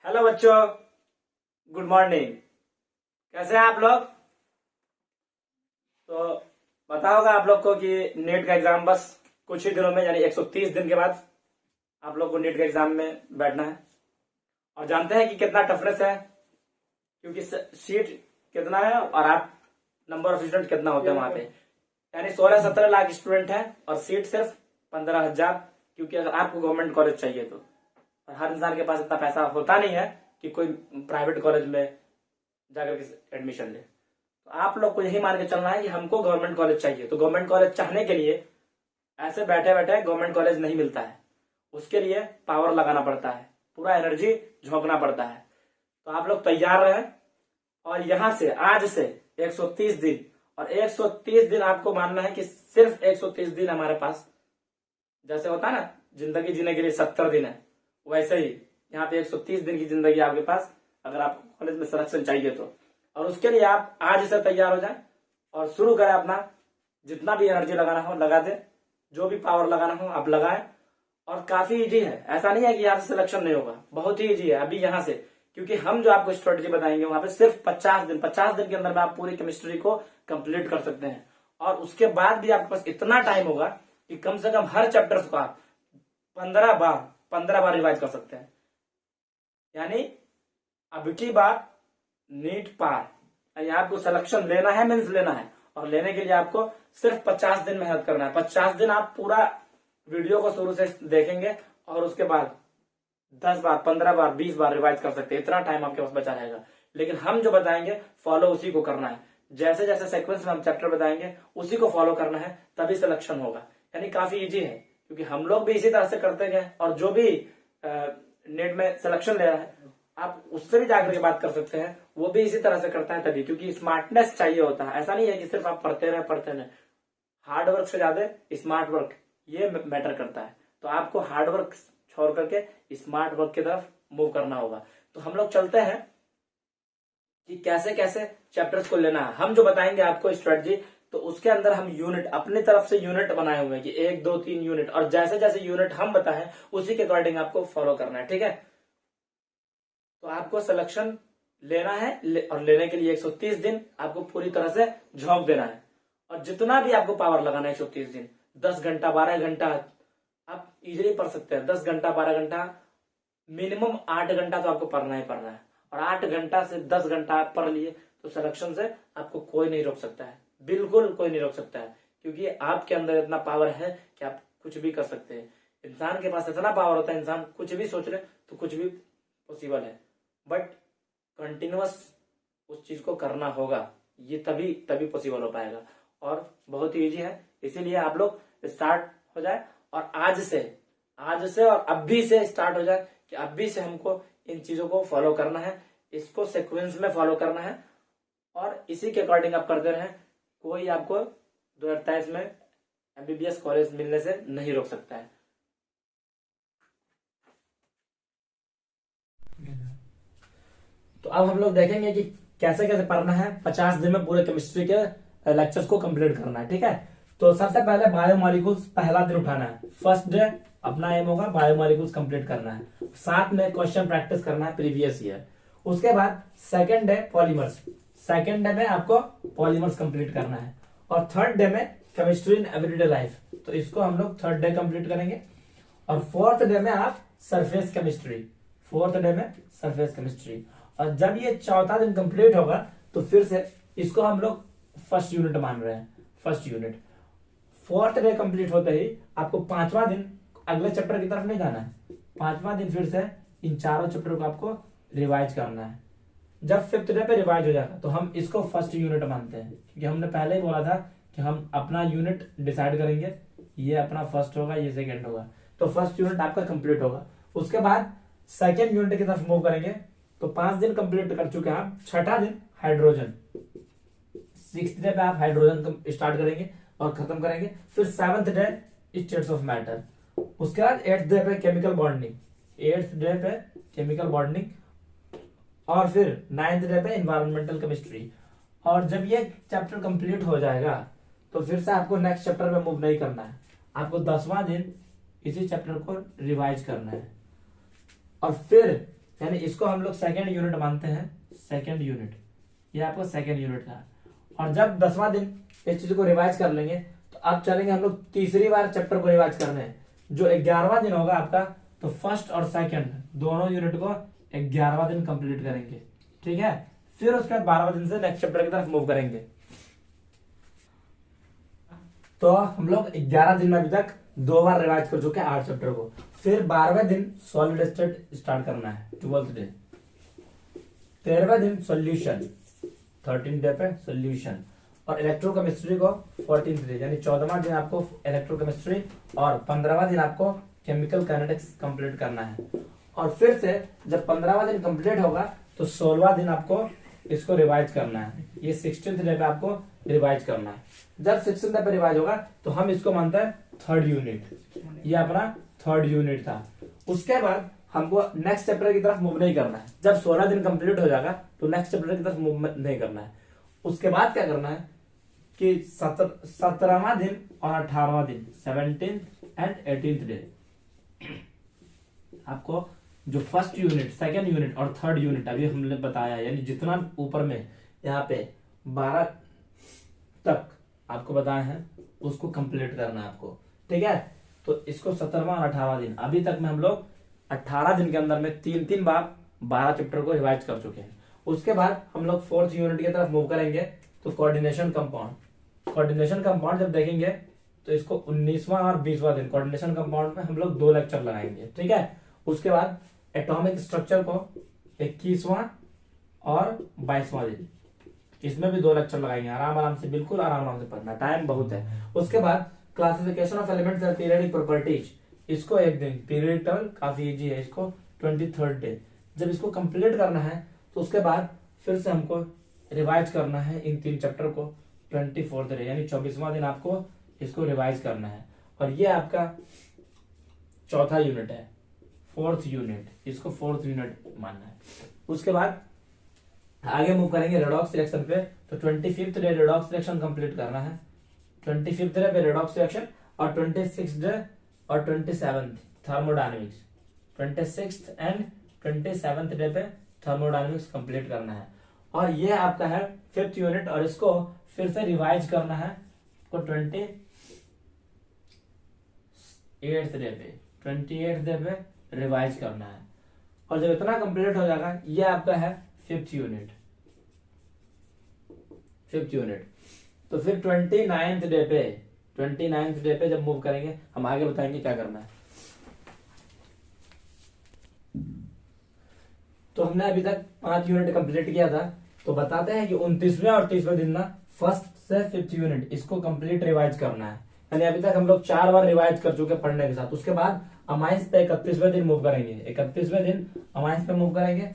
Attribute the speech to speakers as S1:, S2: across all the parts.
S1: Hello बच्चों, good morning. कैसे हैं आप लोग? तो पता होगा आप लोग को कि नीट का एग्जाम बस कुछ ही दिनों में यानी 130 दिन के बाद आप लोग को नीट के एग्जाम में बैठना है। और जानते हैं कि कितना टफनेस है, क्योंकि सीट कितना है और आप नंबर ऑफ स्टूडेंट कितना होते हैं वहां पे। यानी 16-17 लाख स्टूडेंट है और सीट सिर्फ 15,000, क्योंकि अगर आपको गवर्नमेंट कॉलेज चाहिए तो। और हर इंसान के पास इतना पैसा होता नहीं है कि कोई प्राइवेट कॉलेज में जाकर के एडमिशन ले। तो आप लोग को यही मान के चलना है कि हमको गवर्नमेंट कॉलेज चाहिए। तो गवर्नमेंट कॉलेज चाहने के लिए ऐसे बैठे बैठे गवर्नमेंट कॉलेज नहीं मिलता है, उसके लिए पावर लगाना पड़ता है, पूरा एनर्जी झोंकना पड़ता है। तो आप लोग तैयार रहे और यहां से आज से 130 दिन, और 130 दिन आपको मानना है कि सिर्फ 130 दिन हमारे पास, जैसे होता है ना जिंदगी जीने के लिए 70 दिन है, वैसे ही यहाँ पे 130 दिन की जिंदगी आपके पास, अगर आपको कॉलेज में सिलेक्शन चाहिए तो। और उसके लिए आप आज से तैयार हो जाएं और शुरू करें अपना, जितना भी एनर्जी लगाना हो लगा दें, जो भी पावर लगाना हो आप लगाएं। और काफी इजी है, ऐसा नहीं है कि यहाँ से सिलेक्शन नहीं होगा, बहुत ही इजी है अभी यहाँ से, क्योंकि हम जो आपको स्ट्रेटेजी बताएंगे वहां पे सिर्फ 50 दिन के अंदर में आप पूरी केमिस्ट्री को कंप्लीट कर सकते हैं। और उसके बाद भी आपके पास इतना टाइम होगा कि कम से कम हर चैप्टर को आप 15 बार रिवाइज कर सकते हैं। यानी अब की बार नीट पार, आपको सिलेक्शन लेना है, मीन्स लेना है। और लेने के लिए आपको सिर्फ 50 दिन मेहनत करना है। 50 दिन आप पूरा वीडियो को शुरू से देखेंगे और उसके बाद 10 बार, 15 बार, 20 बार रिवाइज कर सकते हैं। इतना टाइम आपके पास बचा रहेगा। लेकिन हम जो बताएंगे फॉलो उसी को करना है, जैसे जैसे सीक्वेंस में हम चैप्टर बताएंगे उसी को फॉलो करना है, तभी सिलेक्शन होगा। यानी काफी इजी है, क्योंकि हम लोग भी इसी तरह से करते गए। और जो भी नेट में सिलेक्शन ले रहा है आप उससे भी जाकर के बात कर सकते हैं, वो भी इसी तरह से करता है तभी, क्योंकि स्मार्टनेस चाहिए होता है। ऐसा नहीं है कि सिर्फ आप पढ़ते रहे। हार्ड वर्क से ज्यादा स्मार्ट वर्क ये मैटर करता है। तो आपको हार्ड वर्क छोड़ करके स्मार्ट वर्क की तरफ मूव करना होगा। तो हम लोग चलते हैं कि कैसे कैसे चैप्टर्स को लेना है। हम जो बताएंगे आपको स्ट्रेटजी, तो उसके अंदर हम यूनिट अपनी तरफ से यूनिट बनाए हुए हैं कि 1, 2, 3 यूनिट, और जैसे जैसे यूनिट हम बताएं उसी के अकॉर्डिंग आपको फॉलो करना है। ठीक है, तो आपको सिलेक्शन लेना है और लेने के लिए 130 दिन आपको पूरी तरह से झोंक देना है। और जितना भी आपको पावर लगाना है 130 दिन, 10 घंटा 12 घंटा आप इजीली पढ़ सकते हैं। 10 घंटा 12 घंटा, मिनिमम 8 घंटा तो आपको पढ़ना ही पढ़ना है। और 8 घंटा से 10 घंटा आप पढ़ लिए तो सिलेक्शन से आपको कोई नहीं रोक सकता है, बिल्कुल कोई नहीं रोक सकता है। क्योंकि आपके अंदर इतना पावर है कि आप कुछ भी कर सकते हैं। इंसान के पास इतना पावर होता है, इंसान कुछ भी सोच ले तो कुछ भी पॉसिबल है। बट कंटिन्यूअस उस चीज को करना होगा, ये तभी पॉसिबल हो पाएगा। और बहुत ही इजी है, इसीलिए आप लोग स्टार्ट हो जाए। और आज से और अभी से स्टार्ट हो जाए कि अभी से हमको इन चीजों को फॉलो करना है, इसको सीक्वेंस में फॉलो करना है और इसी के अकॉर्डिंग आप करते रहें। कोई आपको 2023 में एमबीबीएस कॉलेज मिलने से नहीं रोक सकता है। तो अब हम लोग देखेंगे कि कैसे कैसे पढ़ना है। 50 दिन में पूरे केमिस्ट्री के लेक्चर्स को कंप्लीट करना है। ठीक है, तो सबसे पहले बायोमोलिक्यूल्स पहला दिन उठाना है। फर्स्ट डे अपना एम होगा बायोमोलिक्यूल्स कंप्लीट करना है, साथ में क्वेश्चन प्रैक्टिस करना है प्रीवियस ईयर। उसके बाद second day polymers, second day में आपको पॉलीमर्स कंप्लीट करना है। और थर्ड डे में केमिस्ट्री इन एवरीडे लाइफ, तो इसको हम लोग थर्ड डे कंप्लीट करेंगे। और फोर्थ डे में आप सरफेस केमिस्ट्री, फोर्थ डे में सरफेस केमिस्ट्री। और जब ये चौथा दिन कंप्लीट होगा तो फिर से इसको हम लोग फर्स्ट यूनिट मान रहे हैं, first unit. Fourth day complete होते ही आपको 5वां दिन अगले चैप्टर की तरफ नहीं जाना है। 5वां दिन फिर से इन चारों चैप्टर को आपको रिवाइज करना है। जब फिफ्थ डे पे रिवाइज हो जाएगा तो हम इसको फर्स्ट यूनिट मानते हैं, क्योंकि हमने पहले ही बोला था कि हम अपना यूनिट डिसाइड करेंगे, ये अपना फर्स्ट होगा, ये सेकेंड होगा। तो फर्स्ट यूनिट आपका कंप्लीट होगा। उसके बाद सेकेंड यूनिट की तरफ मूव करेंगे। तो 5 दिन कंप्लीट कर चुके हैं आप। छठा दिन हाइड्रोजन, 6th डे पे आप हाइड्रोजन स्टार्ट करेंगे और खत्म करेंगे। फिर 7th day states of matter. उसके बाद 8th डे पे केमिकल बॉन्डिंग, 8th डे पे केमिकल बॉन्डिंग। और फिर 9th डे पे एनवायरमेंटल केमिस्ट्री। और जब ये चैप्टर कंप्लीट हो जाएगा तो फिर से आपको नेक्स्ट चैप्टर में मूव नहीं करना है, आपको 10वां दिन इसी चैप्टर को रिवाइज करना है। और फिर यानी इसको हम लोग सेकेंड यूनिट मानते हैं, सेकेंड यूनिट, ये आपको सेकेंड यूनिट था। और जब 10वां दिन इस चीज को रिवाइज कर लेंगे तो अब चलेंगे हम लोग तीसरी बार चैप्टर को रिवाइज करने। जो 11वां दिन होगा आपका, तो फर्स्ट और सेकंड दोनों यूनिट को 11वां दिन कंप्लीट करेंगे, ठीक है। फिर उसके बाद 12वां दिन से नेक्स्ट चैप्टर की तरफ मूव करेंगे। तो हम लोग 11 दिन में अभी तक 2 बार रिवाइज कर चुके हैं 8 चैप्टर को। फिर 12वें दिन सॉलिड स्टेट स्टार्ट करना है, 12th डे। 13वें दिन सॉल्यूशन, 13th डे पे सॉल्यूशन। और इलेक्ट्रोकेमिस्ट्री को 14th डे, यानी 14वां दिन आपको इलेक्ट्रोकेमिस्ट्री और 15वां दिन आपको केमिकल काइनेटिक्स कंप्लीट करना है। और फिर से जब 15वां दिन कंप्लीट होगा तो 16वां दिन आपको इसको रिवाइज करना है। ये 16th डे पे आपको रिवाइज करना है। जब 16th डे पे रिवाइज होगा तो हम इसको मानते हैं थर्ड यूनिट। ये अपना थर्ड यूनिट था। उसके बाद हमको नेक्स्ट चैप्टर की तरफ मूव नहीं करना है। जब 16 दिन कंप्लीट हो जाएगा तो नेक्स्ट चैप्टर की तरफ मूव नहीं करना है। उसके बाद क्या करना है कि 17वां दिन और 18वां दिन, 17th एंड 18th डे, आपको जो फर्स्ट यूनिट, सेकेंड यूनिट और थर्ड यूनिट अभी हमने बताया, यानी जितना ऊपर में यहाँ पे 12 तक आपको बताया है उसको कंप्लीट करना है आपको, ठीक है। तो इसको 17वां और 18वां दिन, अभी तक में हम लोग 18 दिन के अंदर में 3-3 बार 12 चैप्टर को रिवाइज कर चुके हैं। उसके बाद हम लोग 4th यूनिट की तरफ मूव करेंगे। तो कोऑर्डिनेशन कंपाउंड, कोऑर्डिनेशन कंपाउंड जब देखेंगे तो इसको 19वां और 20वां दिन कोऑर्डिनेशन कंपाउंड में हम लोग 2 लेक्चर लगाएंगे, ठीक है। उसके बाद एटॉमिक स्ट्रक्चर को 21वां और 22वां दिन, इसमें भी 2 लेक्चर लगाएंगे। आराम आराम से, बिल्कुल आराम आराम से पढ़ना, टाइम बहुत है। उसके बाद classification of elements and periodic properties, इसको एक दिन, पीरियडिक टेबल काफी इजी है, इसको 23rd डे। जब इसको कंप्लीट करना है तो उसके बाद फिर से हमको रिवाइज करना है इन 3 चैप्टर को 24th डे, यानी 24वां दिन आपको इसको रिवाइज करना है। और ये आपका चौथा यूनिट है, 4th यूनिट, इसको 4th यूनिट मानना है। उसके बाद आगे मूव करेंगे रेडॉक्स रिएक्शन पे। तो 25th day redox reaction complete करना है, 25th डे पे रेडॉक्स रिएक्शन, और 26th डे और 27th thermodynamics, 26th and 27th day पे थर्मोडायनेमिक्स कंप्लीट करना है। और ये आपका है 5th यूनिट, और इसको फिर से रिवाइज करना है को 28th डे पे, 28th डे पे रिवाइज करना है। और जब इतना कंप्लीट हो जाएगा, ये आपका है 5th यूनिट, 5th यूनिट। तो फिर 29th डे पे, 29th डे पे जब मूव करेंगे, हम आगे बताएंगे क्या करना है। तो हमने अभी तक 5 यूनिट कंप्लीट किया था। तो बताते हैं कि 29वें और 30वें दिन ना फर्स्ट से 5th यूनिट इसको कंप्लीट रिवाइज करना है। यानी अभी तक हम लोग 4 बार रिवाइज कर चुके पढ़ने के साथ। उसके बाद अमाइंस पे 31वें दिन मूव करेंगे, 31वें दिन अमाइंस पे मूव करेंगे।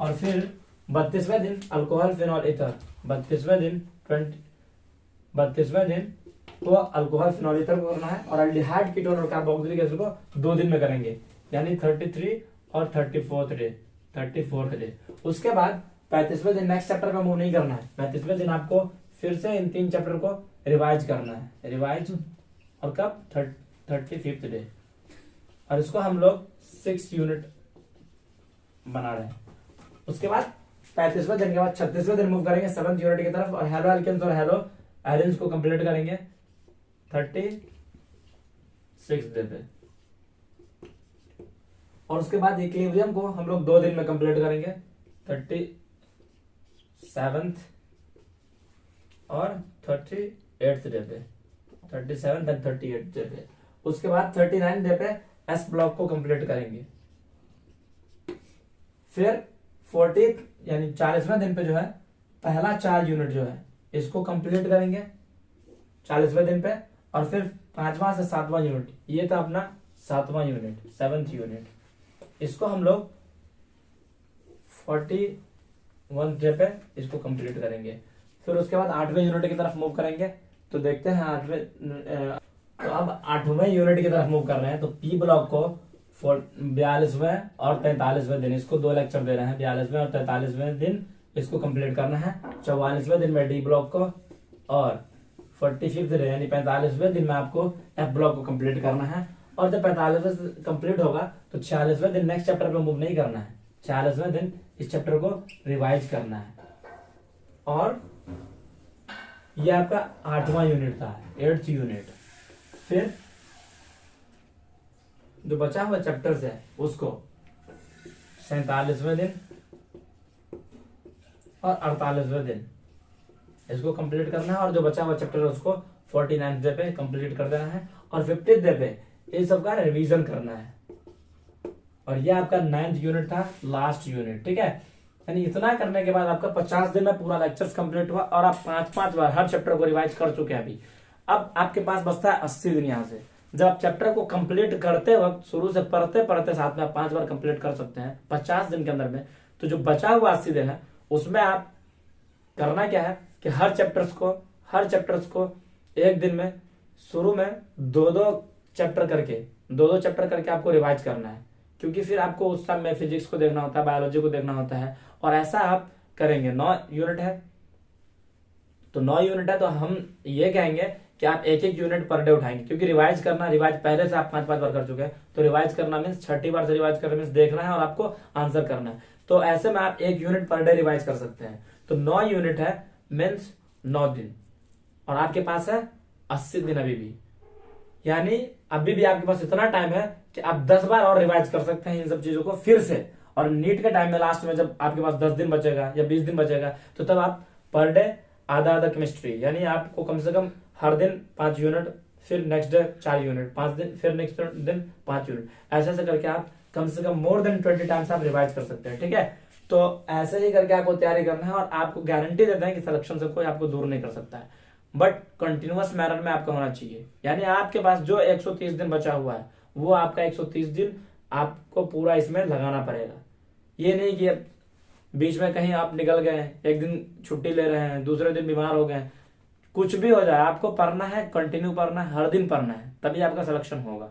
S1: और फिर 32वें दिन अल्कोहल फिनॉल ईथर, 32वें दिन तो अल्कोहल फिनॉल ईथर को करना है। और अल्डिहाइड कीटोन और कार्बोक्सिलिक एसिड को 2 दिन में करेंगे, यानी 33 और 34th डे। उसके बाद 35वें दिन नेक्स्ट चैप्टर में मूव नहीं करना है। 35वें दिन आपको फिर से इन 3 चैप्टर को रिवाइज करना है, रिवाइज। और कब? 35th day. और इसको हम लोग 6 यूनिट बना रहे हैं। उसके बाद 35वें दिन के बाद 36वें दिन मूव करेंगे 7th यूनिट की तरफ, और हेलो एल्केन्स और हेलो एरिन्स को कंप्लीट करेंगे 36th डे पे। और उसके बाद इक्विलिब्रियम को हम लोग 2 दिन में कंप्लीट करेंगे, 37th और 38th डे पे, 37th एंड 38th डे पे। उसके बाद 39th डे पे एस ब्लॉक को कंप्लीट करेंगे। फिर 40th यानी 40वें दिन पे जो है पहला 4 यूनिट जो है इसको कंप्लीट करेंगे 40वें दिन पे। और फिर 5वां से 7वां यूनिट, ये था अपना 7वां यूनिट, 7th यूनिट, इसको हम लोग 41 डे पे इसको कंप्लीट करेंगे। फिर उसके बाद 8वें यूनिट की तरफ मूव करेंगे। तो देखते हैं 8वें, तो अब 8वें यूनिट की तरफ मूव कर रहे हैं। तो पी ब्लॉक को 42वें और 43वें दिन, इसको 2 लेक्चर दे रहे हैं, 42वें और 43वें दिन इसको कंप्लीट करना है। 44वें दिन में डी ब्लॉक को, और 45th डे यानी 45वें दिन में आपको एफ ब्लॉक को कंप्लीट करना है। और जब 45वें कंप्लीट होगा तो 46वें दिन नेक्स्ट चैप्टर पे मूव नहीं करना है। 40वें दिन इस चैप्टर को रिवाइज करना है। और ये आपका 8वां यूनिट था, 8th यूनिट। फिर जो बचा हुआ चैप्टर्स है उसको 47वें दिन और 48वें दिन इसको कंप्लीट करना है, और जो बचा हुआ चैप्टर है उसको 49th डे पे कंप्लीट कर देना है, और 50th डे पे इन सब का रिवीजन करना है। और ये आपका 9th यूनिट था, लास्ट यूनिट, ठीक है। यानी इतना करने के बाद आपका 50 दिन में पूरा लेक्चर्स कंप्लीट हुआ, और आप 5-5 बार हर चैप्टर को रिवाइज कर चुके हैं अभी। अब आपके पास बचता है 80 दिन। यहाँ से जब आप चैप्टर को कंप्लीट करते वक्त शुरू से पढ़ते पढ़ते साथ में आप 5 बार कंप्लीट कर सकते हैं 50 दिन के अंदर में, तो जो बचा हुआ 80 दिन है उसमें आप करना क्या है कि हर चैप्टर्स को एक दिन में शुरू में 2-2 चैप्टर करके आपको रिवाइज करना है, क्योंकि फिर आपको उस टाइम में फिजिक्स को देखना होता है, बायोलॉजी को देखना होता है। और ऐसा आप करेंगे। 9 यूनिट है तो हम ये कहेंगे कि आप एक यूनिट पर डे उठाएंगे, क्योंकि रिवाइज पहले से आप 5-5 बार कर चुके हैं, तो रिवाइज करना मीन्स 6ठी बार से रिवाइज करना मीन्स देखना है और आपको आंसर करना है। तो ऐसे में आप 1 यूनिट पर डे रिवाइज कर सकते हैं। तो 9 यूनिट है मीन्स 9 दिन, और आपके पास है 80 दिन अभी भी। यानी अभी भी आपके पास इतना टाइम है कि आप 10 बार और रिवाइज कर सकते हैं इन सब चीजों को फिर से। और नीट के टाइम में लास्ट में जब आपके पास 10 दिन बचेगा या 20 दिन बचेगा, तो तब आप पर डे आधा केमिस्ट्री, यानी आपको कम से कम हर दिन 5 यूनिट, फिर नेक्स्ट डे 4 यूनिट, 5 दिन, फिर नेक्स्ट दिन 5 यूनिट, ऐसे करके आप कम से कम मोर देन 20 टाइम्स आप रिवाइज कर सकते हैं, ठीक है। तो ऐसे ही करके आपको तैयारी करना है, और आपको गारंटी देते हैं कि सिलेक्शन से कोई आपको दूर नहीं कर सकता है, बट कंटिन्यूअस मैनर में आपका होना चाहिए। यानी आपके पास जो 130 दिन बचा हुआ है वो आपका 130 दिन आपको पूरा इसमें लगाना पड़ेगा। ये नहीं कि बीच में कहीं आप निकल गए, एक दिन छुट्टी ले रहे हैं, दूसरे दिन बीमार हो गए, कुछ भी हो जाए, आपको पढ़ना है, कंटिन्यू पढ़ना है, हर दिन पढ़ना है, तभी आपका सिलेक्शन होगा,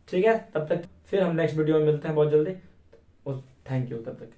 S1: ठीक है। तब तक फिर हम नेक्स्ट वीडियो में मिलते हैं बहुत जल्दी। थैंक यू तब तक।